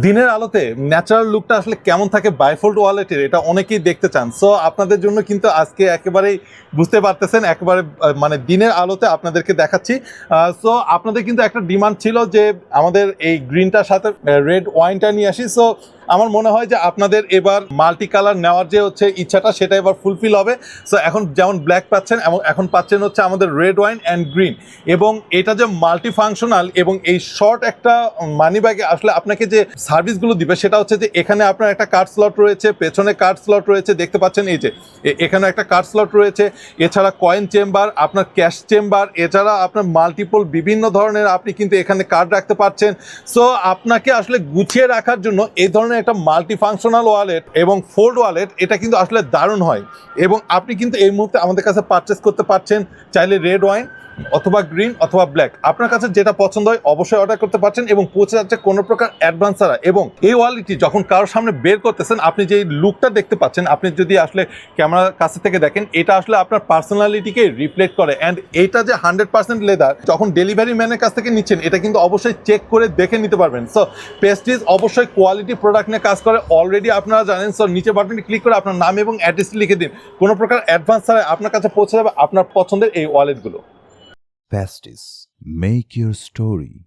দিনের আলোতে ন্যাচারাল লুকটা আসলে কেমন থাকে বাইফোল্ড ওয়ালেটের, এটা অনেকেই দেখতে চান। সো আপনাদের জন্য কিন্তু আজকে একেবারেই বুঝতে পারতেছেন, একেবারে মানে দিনের আলোতে আপনাদেরকে দেখাচ্ছি। সো আপনাদের কিন্তু একটা ডিমান্ড ছিল যে আমাদের এই গ্রিনটার সাথে রেড ওয়াইনটা নিয়ে আসি। সো আমার মনে হয় যে আপনাদের এবার মাল্টি কালার নেওয়ার যে হচ্ছে ইচ্ছাটা, সেটা এবার ফুলফিল হবে। সো এখন যেমন ব্ল্যাক পাচ্ছেন, এবং এখন পাচ্ছেন হচ্ছে আমাদের রেড ওয়াইন অ্যান্ড গ্রিন। এবং এটা যে মাল্টি ফাংশনাল, এবং এই শর্ট একটা মানি ব্যাগে আসলে আপনাকে যে সার্ভিসগুলো দিবে সেটা হচ্ছে যে এখানে আপনার একটা কার্ড স্লট রয়েছে, পেছনে কার্ড স্লট রয়েছে, দেখতে পাচ্ছেন এই যে এখানে একটা কার্ড স্লট রয়েছে। এছাড়া কয়েন চেম্বার, আপনার ক্যাশ চেম্বার, এছাড়া আপনার মাল্টিপল বিভিন্ন ধরনের আপনি কিন্তু এখানে কার্ড রাখতে পারছেন। সো আপনাকে আসলে গুছিয়ে রাখার জন্য এই ধরনের একটা মাল্টি ফাংশনাল ওয়ালেট এবং ফোল্ড ওয়ালেট, এটা কিন্তু আসলে দারুণ হয়। এবং আপনি কিন্তু এই মুহূর্তে আমাদের কাছে পারচেস করতে পারছেন, চাইলে রেড ওয়াইন অথবা গ্রিন অথবা ব্ল্যাক, আপনার কাছে যেটা পছন্দ হয় অবশ্যই অর্ডার করতে পারছেন, এবং পৌঁছে যাচ্ছে কোনো প্রকার অ্যাডভান্স ছাড়া। এবং এই ওয়ালেটটি যখন কারোর সামনে বের করতেছেন, আপনি যে লুকটা দেখতে পাচ্ছেন, আপনি যদি আসলে ক্যামেরার কাছে থেকে দেখেন, এটা আসলে আপনার পার্সোনালিটিকে রিফ্লেক্ট করে। অ্যান্ড এটা যে 100% লেদার, যখন ডেলিভারি ম্যানের কাছ থেকে নিচ্ছেন, এটা কিন্তু অবশ্যই চেক করে দেখে নিতে পারবেন। সো প্রেস্টিজ অবশ্যই কোয়ালিটি প্রোডাক্ট নিয়ে কাজ করে, অলরেডি আপনারা জানেন। সো নিচে বাটনটি ক্লিক করে আপনার নাম এবং অ্যাড্রেসটি লিখে দিন, কোনো প্রকার অ্যাডভান্স ছাড়া আপনার কাছে পৌঁছে যাবে আপনার পছন্দের এই ওয়ালেটগুলো। Festis. Make your story.